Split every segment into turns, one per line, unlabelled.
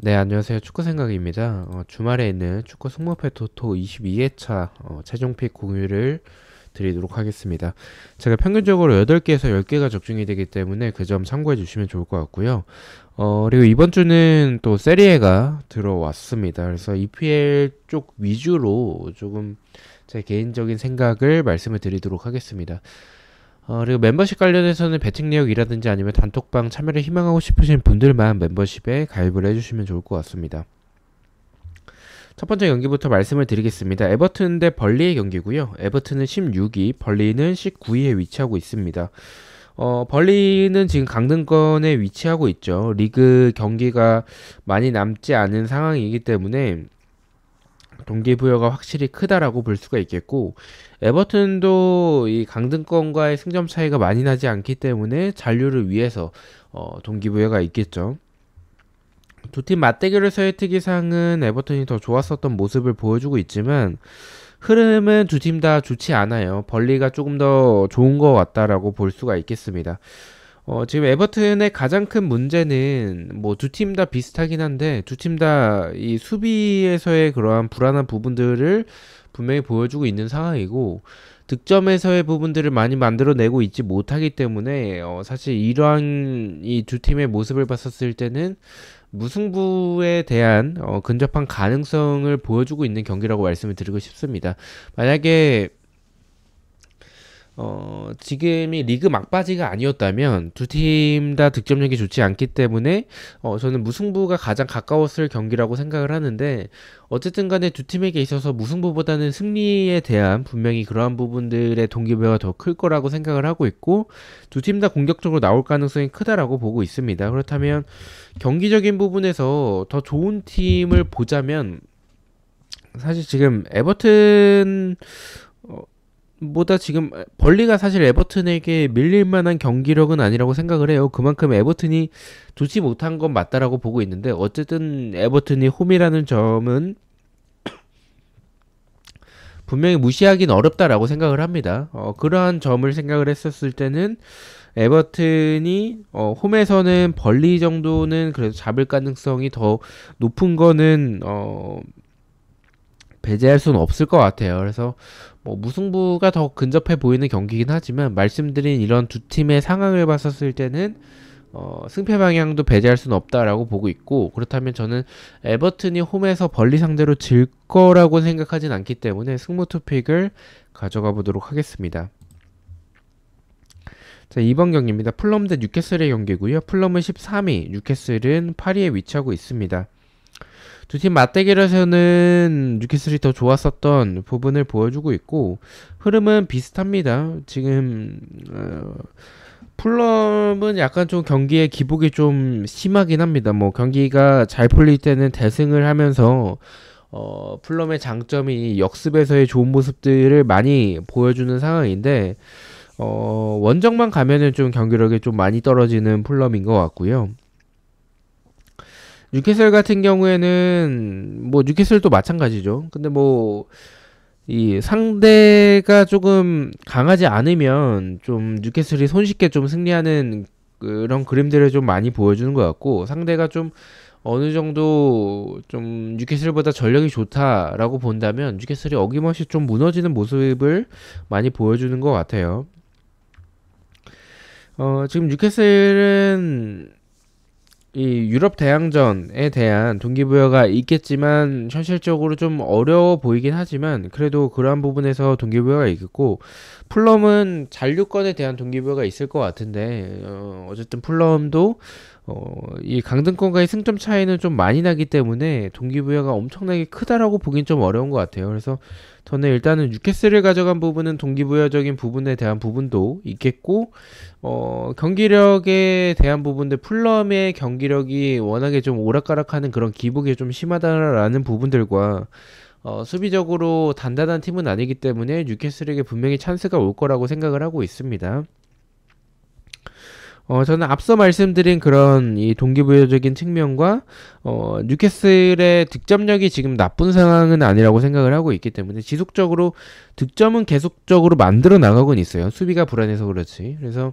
네, 안녕하세요. 축구생각입니다. 주말에 있는 축구 승무패 토토 22회차 최종픽 공유를 드리도록 하겠습니다. 제가 평균적으로 8개에서 10개가 적중이 되기 때문에 그 점 참고해 주시면 좋을 것 같고요. 그리고 이번 주는 또 세리에가 들어왔습니다. 그래서 EPL 쪽 위주로 조금 제 개인적인 생각을 말씀을 드리도록 하겠습니다. 그리고 멤버십 관련해서는 배팅 내역이라든지 아니면 단톡방 참여를 희망하고 싶으신 분들만 멤버십에 가입을 해주시면 좋을 것 같습니다. 첫 번째 경기부터 말씀을 드리겠습니다. 에버튼 대 벌리의 경기고요. 에버튼은 16위, 벌리는 19위에 위치하고 있습니다. 벌리는 지금 강등권에 위치하고 있죠. 리그 경기가 많이 남지 않은 상황이기 때문에 동기부여가 확실히 크다라고 볼 수가 있겠고, 에버튼도 이 강등권과의 승점 차이가 많이 나지 않기 때문에 잔류를 위해서 동기부여가 있겠죠. 두 팀 맞대결에서의 특이사항은 에버튼이 더 좋았었던 모습을 보여주고 있지만 흐름은 두 팀 다 좋지 않아요. 벌리가 조금 더 좋은 것 같다라고 볼 수가 있겠습니다. 지금 에버튼의 가장 큰 문제는 뭐 두 팀 다 비슷하긴 한데 두 팀 다 이 수비에서의 그러한 불안한 부분들을 분명히 보여주고 있는 상황이고 득점에서의 부분들을 많이 만들어내고 있지 못하기 때문에 사실 이러한 이 두 팀의 모습을 봤었을 때는 무승부에 대한 근접한 가능성을 보여주고 있는 경기라고 말씀을 드리고 싶습니다. 만약에 지금이 리그 막바지가 아니었다면 두 팀 다 득점력이 좋지 않기 때문에 저는 무승부가 가장 가까웠을 경기라고 생각을 하는데 어쨌든 간에 두 팀에게 있어서 무승부보다는 승리에 대한 분명히 그러한 부분들의 동기부여가 더 클 거라고 생각을 하고 있고 두 팀 다 공격적으로 나올 가능성이 크다라고 보고 있습니다. 그렇다면 경기적인 부분에서 더 좋은 팀을 보자면 사실 지금 에버튼 보다 지금 벌리가 사실 에버튼에게 밀릴 만한 경기력은 아니라고 생각을 해요. 그만큼 에버튼이 좋지 못한 건 맞다라고 보고 있는데 어쨌든 에버튼이 홈이라는 점은 분명히 무시하긴 어렵다라고 생각을 합니다. 그러한 점을 생각을 했었을 때는 에버튼이 홈에서는 벌리 정도는 그래도 잡을 가능성이 더 높은 거는 배제할 수는 없을 것 같아요. 그래서 뭐 무승부가 더 근접해 보이는 경기긴 하지만 말씀드린 이런 두 팀의 상황을 봤었을 때는 승패 방향도 배제할 수는 없다라고 보고 있고 그렇다면 저는 에버튼이 홈에서 벌리 상대로 질 거라고 생각하진 않기 때문에 승부 투픽을 가져가 보도록 하겠습니다. 자, 2번 경기입니다. 풀럼 대 뉴캐슬의 경기고요. 풀럼은 13위, 뉴캐슬은 8위에 위치하고 있습니다. 두 팀 맞대결에서는 뉴캐슬이 더 좋았었던 부분을 보여주고 있고 흐름은 비슷합니다. 지금 풀럼은 약간 좀 경기의 기복이 좀 심하긴 합니다. 뭐 경기가 잘 풀릴 때는 대승을 하면서 풀럼의 장점이 역습에서의 좋은 모습들을 많이 보여주는 상황인데 원정만 가면은 좀 경기력이 좀 많이 떨어지는 풀럼인 것 같고요. 뉴캐슬 같은 경우에는 뭐 뉴캐슬도 마찬가지죠. 근데 뭐 이 상대가 조금 강하지 않으면 좀 뉴캐슬이 손쉽게 좀 승리하는 그런 그림들을 좀 많이 보여주는 것 같고 상대가 좀 어느 정도 좀 뉴캐슬보다 전력이 좋다라고 본다면 뉴캐슬이 어김없이 좀 무너지는 모습을 많이 보여주는 것 같아요. 지금 뉴캐슬은 이 유럽 대항전에 대한 동기부여가 있겠지만 현실적으로 좀 어려워 보이긴 하지만 그래도 그러한 부분에서 동기부여가 있겠고 풀럼은 잔류권에 대한 동기부여가 있을 것 같은데 어쨌든 풀럼도 이 강등권과의 승점 차이는 좀 많이 나기 때문에 동기부여가 엄청나게 크다라고 보긴 좀 어려운 것 같아요. 그래서 저는 일단은 뉴캐슬을 가져간 부분은 동기부여적인 부분에 대한 부분도 있겠고 경기력에 대한 부분들 풀럼의 경기력이 워낙에 좀 오락가락하는 그런 기복이 좀 심하다라는 부분들과 수비적으로 단단한 팀은 아니기 때문에 뉴캐슬에게 분명히 찬스가 올 거라고 생각을 하고 있습니다. 저는 앞서 말씀드린 그런 이 동기부여적인 측면과 뉴캐슬의 득점력이 지금 나쁜 상황은 아니라고 생각을 하고 있기 때문에 지속적으로 득점은 계속적으로 만들어 나가곤 있어요. 수비가 불안해서 그렇지. 그래서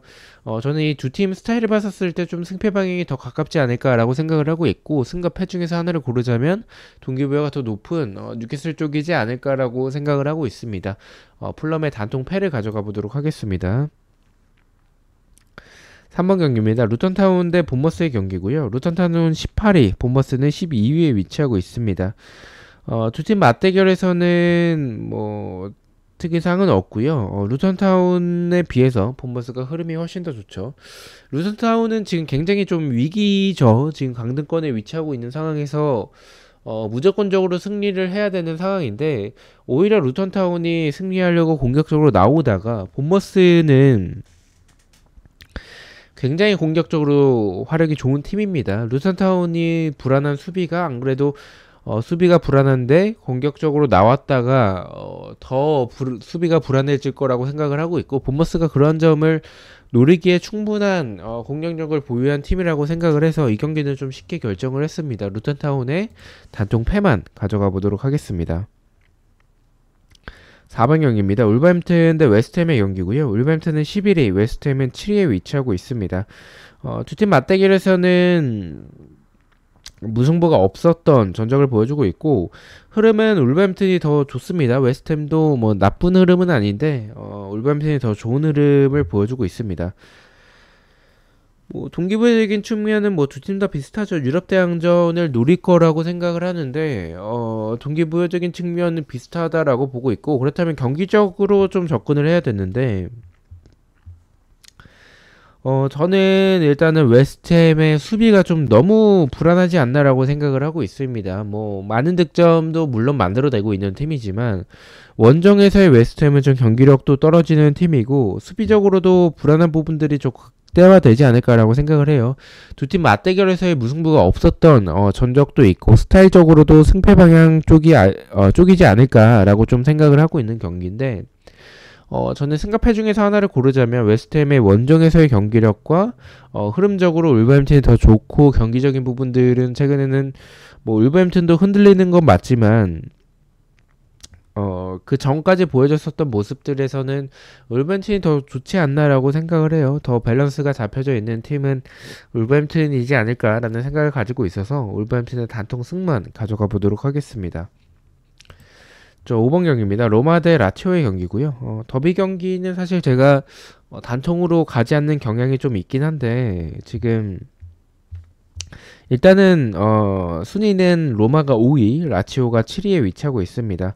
저는 이 두 팀 스타일을 봤었을 때 좀 승패 방향이 더 가깝지 않을까라고 생각을 하고 있고, 승과 패 중에서 하나를 고르자면 동기부여가 더 높은 뉴캐슬 쪽이지 않을까라고 생각을 하고 있습니다. 풀럼의 단통 패를 가져가 보도록 하겠습니다. 3번 경기입니다. 루턴타운 대 본머스의 경기고요. 루턴타운은 18위, 본머스는 12위에 위치하고 있습니다. 두 팀 맞대결에서는 뭐 특이사항은 없고요. 루턴타운에 비해서 본머스가 흐름이 훨씬 더 좋죠. 루턴타운은 지금 굉장히 좀 위기죠. 지금 강등권에 위치하고 있는 상황에서 무조건적으로 승리를 해야 되는 상황인데, 오히려 루턴타운이 승리하려고 공격적으로 나오다가 본머스는 굉장히 공격적으로 화력이 좋은 팀입니다. 루턴타운이 불안한 수비가 안 그래도 수비가 불안한데 공격적으로 나왔다가 수비가 불안해질 거라고 생각을 하고 있고, 본머스가 그런 점을 노리기에 충분한 공격력을 보유한 팀이라고 생각을 해서 이 경기는 좀 쉽게 결정을 했습니다. 루턴타운의 단통 패만 가져가 보도록 하겠습니다. 4번 경기입니다. 울버햄튼 대 웨스트햄의 경기고요. 울버햄튼은 11위, 웨스트햄은 7위에 위치하고 있습니다. 두 팀 맞대결에서는 무승부가 없었던 전적을 보여주고 있고, 흐름은 울버햄튼이 더 좋습니다. 웨스트햄도 뭐 나쁜 흐름은 아닌데 울버햄튼이 더 좋은 흐름을 보여주고 있습니다. 뭐 동기부여적인 측면은 뭐 두 팀 다 비슷하죠. 유럽 대항전을 노릴 거라고 생각을 하는데 동기부여적인 측면은 비슷하다라고 보고 있고, 그렇다면 경기적으로 좀 접근을 해야 되는데 저는 일단은 웨스트햄의 수비가 좀 너무 불안하지 않나라고 생각을 하고 있습니다. 뭐 많은 득점도 물론 만들어내고 있는 팀이지만 원정에서의 웨스트햄은 좀 경기력도 떨어지는 팀이고, 수비적으로도 불안한 부분들이 좀 극대화되지 않을까라고 생각을 해요. 두 팀 맞대결에서의 무승부가 없었던 전적도 있고, 스타일적으로도 승패 방향 쪽이지 않을까라고 좀 생각을 하고 있는 경기인데, 저는 승가패 중에서 하나를 고르자면 웨스트햄의 원정에서의 경기력과 흐름적으로 울버햄튼이 더 좋고, 경기적인 부분들은 최근에는 뭐 울버햄튼도 흔들리는 건 맞지만 그 전까지 보여줬었던 모습들에서는 울버햄튼이 더 좋지 않나라고 생각을 해요. 더 밸런스가 잡혀져 있는 팀은 울버햄튼이지 않을까라는 생각을 가지고 있어서 울버햄튼의 단통 승만 가져가 보도록 하겠습니다. 5번 경기입니다. 로마 대 라치오의 경기고요. 더비 경기는 사실 제가 단통으로 가지 않는 경향이 좀 있긴 한데, 지금 일단은 순위는 로마가 5위, 라치오가 7위에 위치하고 있습니다.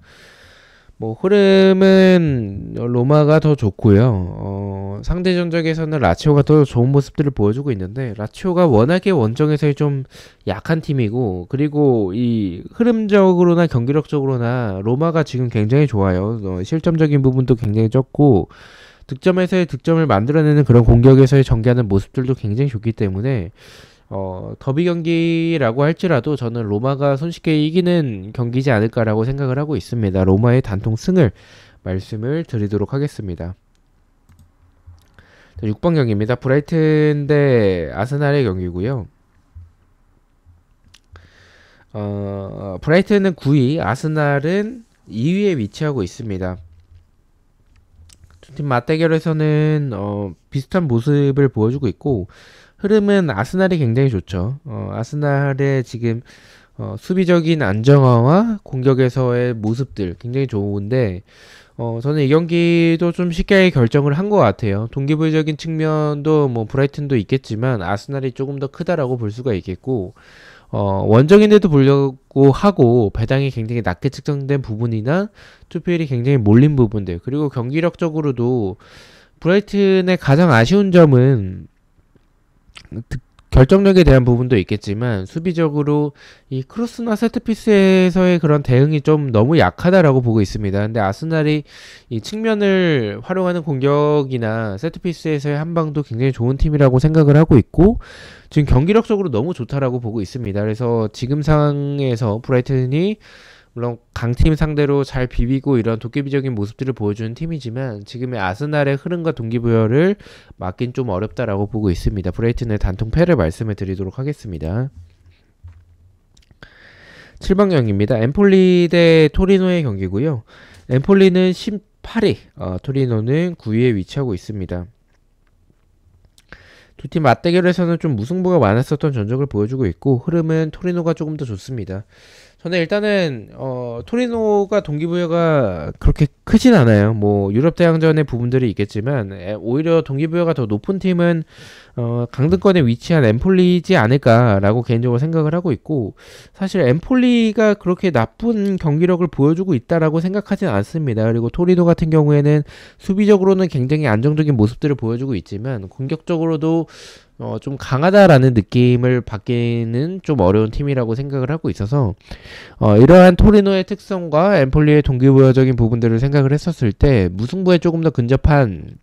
뭐 흐름은 로마가 더 좋고요. 상대 전적에서는 라치오가 더 좋은 모습들을 보여주고 있는데, 라치오가 워낙에 원정에서의 좀 약한 팀이고, 그리고 이 흐름적으로나 경기력적으로나 로마가 지금 굉장히 좋아요. 실점적인 부분도 굉장히 적고, 득점에서의 득점을 만들어내는 그런 공격에서의 전개하는 모습들도 굉장히 좋기 때문에 더비 경기라고 할지라도 저는 로마가 손쉽게 이기는 경기지 않을까라고 생각을 하고 있습니다. 로마의 단통 승을 말씀을 드리도록 하겠습니다. 6번 경기입니다. 브라이튼 대 아스날의 경기고요. 브라이튼은 9위, 아스날은 2위에 위치하고 있습니다. 두 팀 맞대결에서는 비슷한 모습을 보여주고 있고, 흐름은 아스날이 굉장히 좋죠. 아스날의 지금 수비적인 안정화와 공격에서의 모습들 굉장히 좋은데, 저는 이 경기도 좀 쉽게 결정을 한 것 같아요. 동기부여적인 측면도 뭐 브라이튼도 있겠지만 아스날이 조금 더 크다라고 볼 수가 있겠고, 원정인데도 불구하고 배당이 굉장히 낮게 측정된 부분이나 투표율이 굉장히 몰린 부분들, 그리고 경기력적으로도 브라이튼의 가장 아쉬운 점은 결정력에 대한 부분도 있겠지만, 수비적으로 이 크로스나 세트피스에서의 그런 대응이 좀 너무 약하다라고 보고 있습니다. 근데 아스날이 이 측면을 활용하는 공격이나 세트피스에서의 한방도 굉장히 좋은 팀이라고 생각을 하고 있고, 지금 경기력적으로 너무 좋다라고 보고 있습니다. 그래서 지금 상황에서 브라이튼이 물론 강팀 상대로 잘 비비고 이런 도깨비적인 모습들을 보여주는 팀이지만 지금의 아스날의 흐름과 동기부여를 막긴 좀 어렵다라고 보고 있습니다. 브라이튼의 단통 패를 말씀을 드리도록 하겠습니다. 7번 경기입니다. 엠폴리 대 토리노의 경기고요. 엠폴리는 18위, 토리노는 9위에 위치하고 있습니다. 두 팀 맞대결에서는 좀 무승부가 많았었던 전적을 보여주고 있고 흐름은 토리노가 조금 더 좋습니다. 저는 일단은 토리노가 동기부여가 그렇게 크진 않아요. 뭐 유럽 대항전의 부분들이 있겠지만 오히려 동기부여가 더 높은 팀은 강등권에 위치한 엠폴리지 않을까라고 개인적으로 생각을 하고 있고 사실 엠폴리가 그렇게 나쁜 경기력을 보여주고 있다라고 생각하진 않습니다. 그리고 토리노 같은 경우에는 수비적으로는 굉장히 안정적인 모습들을 보여주고 있지만 공격적으로도 좀 강하다라는 느낌을 받기는 좀 어려운 팀이라고 생각을 하고 있어서 이러한 토리노의 특성과 엠폴리의 동기부여적인 부분들을 생각을 했었을 때 무승부에 조금 더 근접한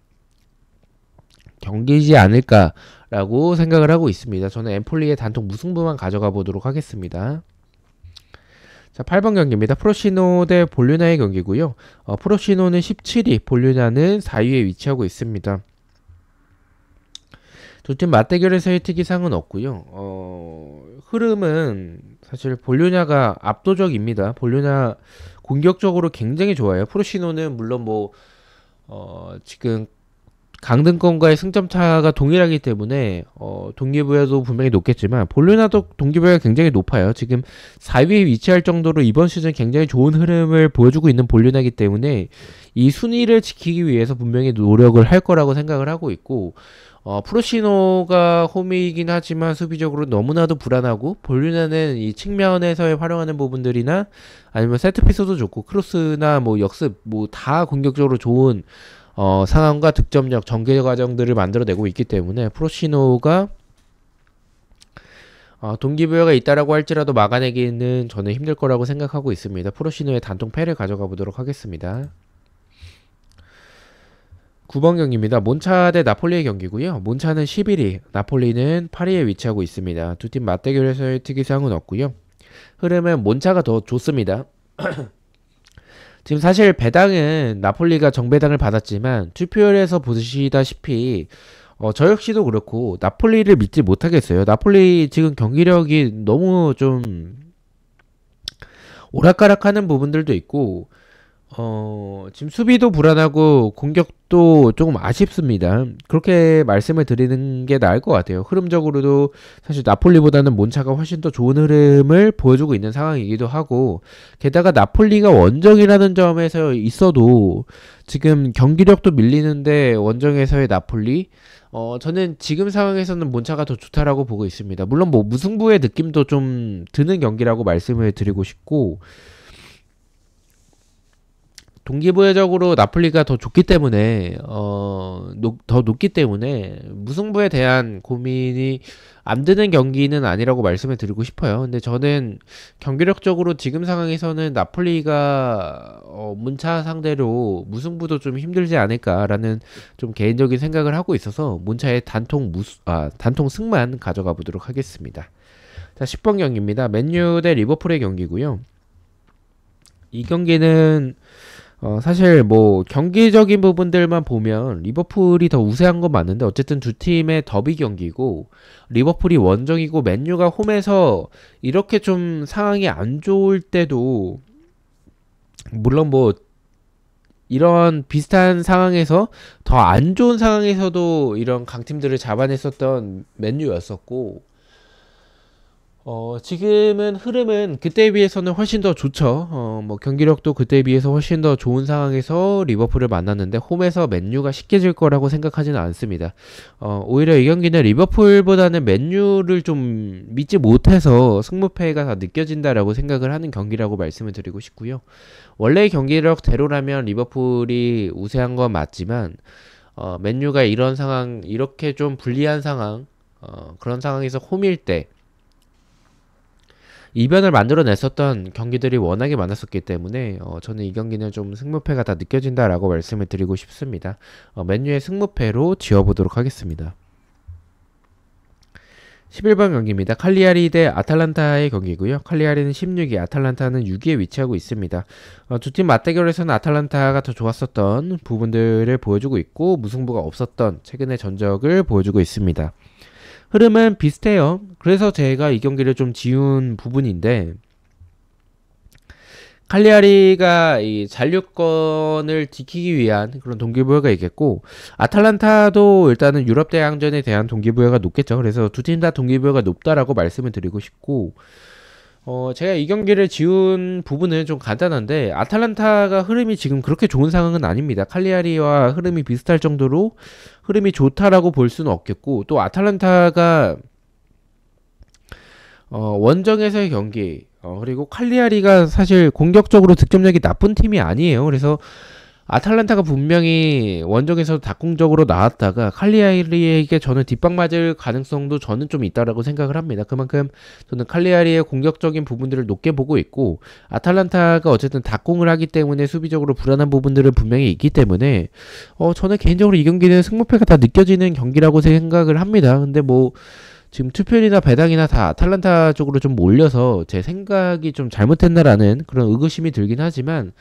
경기이지 않을까라고 생각을 하고 있습니다. 저는 엠폴리의 단통 무승부만 가져가 보도록 하겠습니다. 자, 8번 경기입니다. 프로시노 대 볼류나의 경기고요. 프로시노는 17위, 볼류나는 4위에 위치하고 있습니다. 두 팀 맞대결에서의 특이사항은 없고요. 흐름은 사실 볼류냐가 압도적입니다. 볼류냐 공격적으로 굉장히 좋아요. 프로시노는 물론 지금 강등권과의 승점 차가 동일하기 때문에 동기부여도 분명히 높겠지만 볼류냐도 동기부여가 굉장히 높아요. 지금 4위에 위치할 정도로 이번 시즌 굉장히 좋은 흐름을 보여주고 있는 볼류냐이기 때문에 이 순위를 지키기 위해서 분명히 노력을 할 거라고 생각을 하고 있고 프로시노가 홈이긴 하지만 수비적으로 너무나도 불안하고 볼류냐는 이 측면에서의 활용하는 부분들이나 아니면 세트피스도 좋고 크로스나 역습 다 공격적으로 좋은 상황과 득점력, 전개 과정들을 만들어내고 있기 때문에 프로시노가 동기부여가 있다라고 할지라도 막아내기는 저는 힘들 거라고 생각하고 있습니다. 프로시노의 단통 패를 가져가 보도록 하겠습니다. 9번 경기입니다. 몬차 대 나폴리의 경기고요. 몬차는 11위, 나폴리는 8위에 위치하고 있습니다. 두 팀 맞대결에서의 특이사항은 없고요. 흐름은 몬차가 더 좋습니다. 지금 사실 배당은 나폴리가 정배당을 받았지만 투표율에서 보시다시피 저 역시도 그렇고 나폴리를 믿지 못하겠어요. 나폴리 지금 경기력이 너무 좀 오락가락하는 부분들도 있고 지금 수비도 불안하고 공격도 조금 아쉽습니다. 그렇게 말씀을 드리는 게 나을 것 같아요. 흐름적으로도 사실 나폴리보다는 몬차가 훨씬 더 좋은 흐름을 보여주고 있는 상황이기도 하고 게다가 나폴리가 원정이라는 점에서 있어도 지금 경기력도 밀리는데 원정에서의 나폴리 저는 지금 상황에서는 몬차가 더 좋다라고 보고 있습니다. 물론 무승부의 느낌도 좀 드는 경기라고 말씀을 드리고 싶고 동기부여적으로 나폴리가 더 좋기 때문에 더 높기 때문에 무승부에 대한 고민이 안 드는 경기는 아니라고 말씀을 드리고 싶어요. 근데 저는 경기력적으로 지금 상황에서는 나폴리가 문차 상대로 무승부도 좀 힘들지 않을까라는 좀 개인적인 생각을 하고 있어서 문차의 단통 승만 가져가 보도록 하겠습니다. 자, 10번 경기입니다. 맨유 대 리버풀의 경기고요. 이 경기는 사실 경기적인 부분들만 보면 리버풀이 더 우세한 건 맞는데 어쨌든 두 팀의 더비 경기고 리버풀이 원정이고 맨유가 홈에서 이렇게 좀 상황이 안 좋을 때도 물론 이런 비슷한 상황에서 더 안 좋은 상황에서도 이런 강팀들을 잡아냈었던 맨유였었고 지금은 흐름은 그때에 비해서는 훨씬 더 좋죠. 경기력도 그때에 비해서 훨씬 더 좋은 상황에서 리버풀을 만났는데 홈에서 맨유가 쉽게 질 거라고 생각하지는 않습니다. 오히려 이 경기는 리버풀보다는 맨유를 좀 믿지 못해서 승무패가 다 느껴진다라고 생각을 하는 경기라고 말씀을 드리고 싶고요. 원래 경기력대로라면 리버풀이 우세한 건 맞지만 맨유가 이런 상황, 이렇게 좀 불리한 상황, 그런 상황에서 홈일 때 이변을 만들어냈었던 경기들이 워낙에 많았었기 때문에 저는 이 경기는 좀 승무패가 다 느껴진다라고 말씀을 드리고 싶습니다. 맨유의 승무패로 지어보도록 하겠습니다. 11번 경기입니다. 칼리아리 대 아탈란타의 경기고요. 칼리아리는 16위, 아탈란타는 6위에 위치하고 있습니다. 두 팀 맞대결에서는 아탈란타가 더 좋았었던 부분들을 보여주고 있고 무승부가 없었던 최근의 전적을 보여주고 있습니다. 흐름은 비슷해요. 그래서 제가 이 경기를 좀 지운 부분인데 칼리아리가 이 잔류권을 지키기 위한 그런 동기부여가 있겠고 아탈란타도 일단은 유럽 대항전에 대한 동기부여가 높겠죠. 그래서 두 팀 다 동기부여가 높다라고 말씀을 드리고 싶고 제가 이 경기를 지운 부분은 좀 간단한데 아탈란타가 흐름이 지금 그렇게 좋은 상황은 아닙니다. 칼리아리와 흐름이 비슷할 정도로 흐름이 좋다라고 볼 수는 없겠고 또 아탈란타가 원정에서의 경기 그리고 칼리아리가 사실 공격적으로 득점력이 나쁜 팀이 아니에요. 그래서 아탈란타가 분명히 원정에서 닭공적으로 나왔다가 칼리아리에게 저는 뒷방 맞을 가능성도 저는 좀 있다라고 생각을 합니다. 그만큼 저는 칼리아리의 공격적인 부분들을 높게 보고 있고 아탈란타가 어쨌든 닭공을 하기 때문에 수비적으로 불안한 부분들은 분명히 있기 때문에 저는 개인적으로 이 경기는 승부패가 다 느껴지는 경기라고 생각을 합니다. 근데 뭐 지금 투표율이나 배당이나 다 아탈란타 쪽으로 좀 몰려서 제 생각이 좀 잘못했나라는 그런 의구심이 들긴 하지만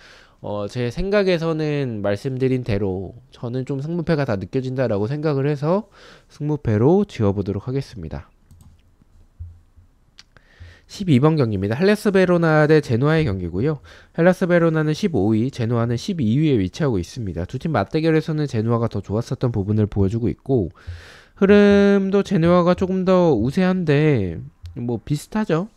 제 생각에서는 말씀드린 대로 저는 좀 승부패가 다 느껴진다라고 생각을 해서 승부패로 지어보도록 하겠습니다. 12번 경기입니다. 헬라스 베로나 대 제노아의 경기고요. 헬라스 베로나는 15위, 제노아는 12위에 위치하고 있습니다. 두 팀 맞대결에서는 제노아가 더 좋았었던 부분을 보여주고 있고 흐름도 제노아가 조금 더 우세한데 뭐 비슷하죠.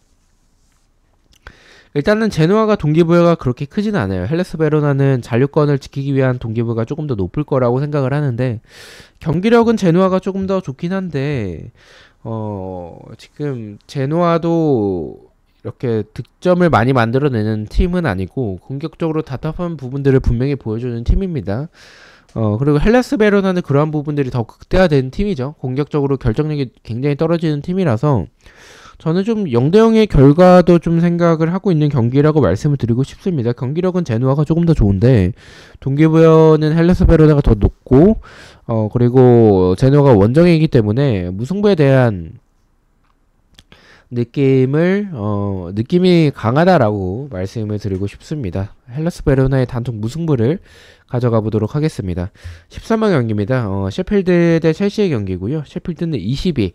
일단은 제노아가 동기부여가 그렇게 크진 않아요. 헬라스 베로나는 잔류권을 지키기 위한 동기부여가 조금 더 높을 거라고 생각을 하는데 경기력은 제노아가 조금 더 좋긴 한데 지금 제노아도 이렇게 득점을 많이 만들어내는 팀은 아니고 공격적으로 답답한 부분들을 분명히 보여주는 팀입니다. 그리고 헬라스 베로나는 그러한 부분들이 더 극대화된 팀이죠. 공격적으로 결정력이 굉장히 떨어지는 팀이라서 저는 좀 0대0의 결과도 좀 생각을 하고 있는 경기라고 말씀을 드리고 싶습니다. 경기력은 제노아가 조금 더 좋은데 동기부여는 헬라스 베로나가 더 높고 그리고 제노아가 원정이기 때문에 무승부에 대한 느낌이 강하다라고 말씀을 드리고 싶습니다. 헬라스 베로나의 단독 무승부를 가져가 보도록 하겠습니다. 13번 경기입니다. 셰필드 대 첼시의 경기고요. 셰필드는 20위,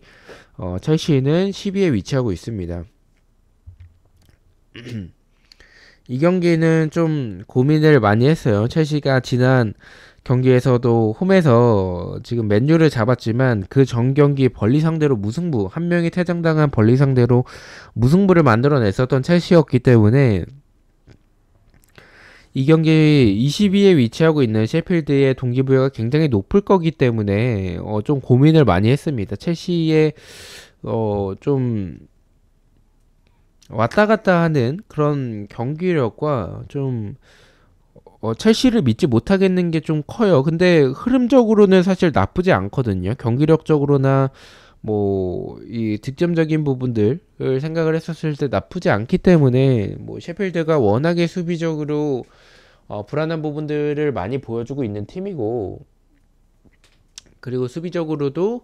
첼시는 12위에 위치하고 있습니다. 이 경기는 좀 고민을 많이 했어요. 첼시가 지난 경기에서도 홈에서 지금 맨유를 잡았지만 그 전 경기 벌리 상대로 무승부, 한 명이 퇴장당한 벌리 상대로 무승부를 만들어냈었던 첼시였기 때문에 이 경기 20위에 위치하고 있는 셰필드의 동기부여가 굉장히 높을 거기 때문에 좀 고민을 많이 했습니다. 첼시의 좀 왔다 갔다 하는 그런 경기력과 좀 첼시를 믿지 못하겠는 게 좀 커요. 근데 흐름적으로는 사실 나쁘지 않거든요. 경기력적으로나 뭐 이 득점적인 부분들을 생각을 했었을 때 나쁘지 않기 때문에 뭐 셰필드가 워낙에 수비적으로 불안한 부분들을 많이 보여주고 있는 팀이고 그리고 수비적으로도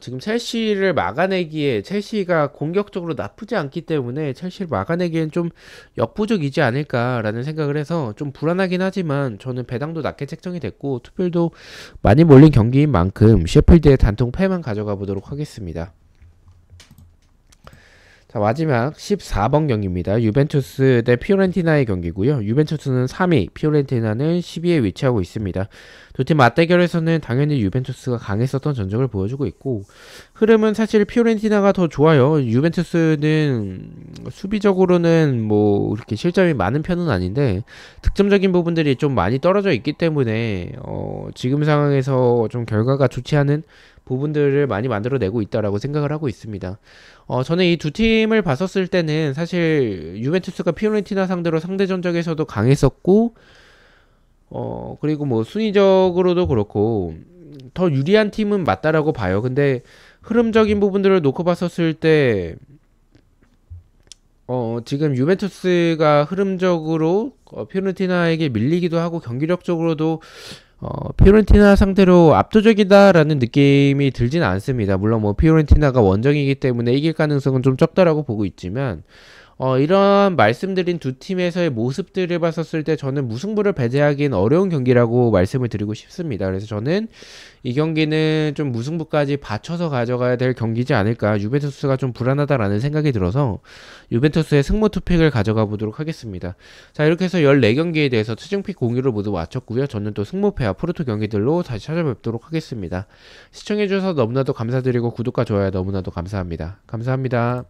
지금 첼시를 막아내기에 첼시가 공격적으로 나쁘지 않기 때문에 첼시를 막아내기엔 좀 역부족이지 않을까라는 생각을 해서 좀 불안하긴 하지만 저는 배당도 낮게 책정이 됐고 투표율도 많이 몰린 경기인 만큼 셰필드의 단통 패만 가져가 보도록 하겠습니다. 자, 마지막 14번 경기입니다. 유벤투스 대 피오렌티나의 경기고요. 유벤투스는 3위, 피오렌티나는 12위에 위치하고 있습니다. 두 팀 맞대결에서는 당연히 유벤투스가 강했었던 전적을 보여주고 있고 흐름은 사실 피오렌티나가 더 좋아요. 유벤투스는 수비적으로는 뭐 이렇게 실점이 많은 편은 아닌데 득점적인 부분들이 좀 많이 떨어져 있기 때문에 지금 상황에서 좀 결과가 좋지 않은 부분들을 많이 만들어내고 있다라고 생각을 하고 있습니다. 저는 이 두 팀을 봤었을 때는 사실 유벤투스가 피오렌티나 상대로 상대 전적에서도 강했었고 그리고 뭐 순위적으로도 그렇고 더 유리한 팀은 맞다라고 봐요. 근데 흐름적인 부분들을 놓고 봤었을 때 지금 유벤투스가 흐름적으로 피오렌티나에게 밀리기도 하고 경기력적으로도 피오렌티나 상대로 압도적이다라는 느낌이 들진 않습니다. 물론 뭐 피오렌티나가 원정이기 때문에 이길 가능성은 좀 적다라고 보고 있지만 이런 말씀드린 두 팀에서의 모습들을 봤었을 때 저는 무승부를 배제하기는 어려운 경기라고 말씀을 드리고 싶습니다. 그래서 저는 이 경기는 좀 무승부까지 받쳐서 가져가야 될 경기지 않을까. 유벤투스가 좀 불안하다라는 생각이 들어서 유벤투스의 승부 투픽을 가져가 보도록 하겠습니다. 자, 이렇게 해서 14경기에 대해서 최종픽 공유를 모두 마쳤고요. 저는 또 승무패와 프로토 경기들로 다시 찾아뵙도록 하겠습니다. 시청해주셔서 너무나도 감사드리고 구독과 좋아요 너무나도 감사합니다. 감사합니다.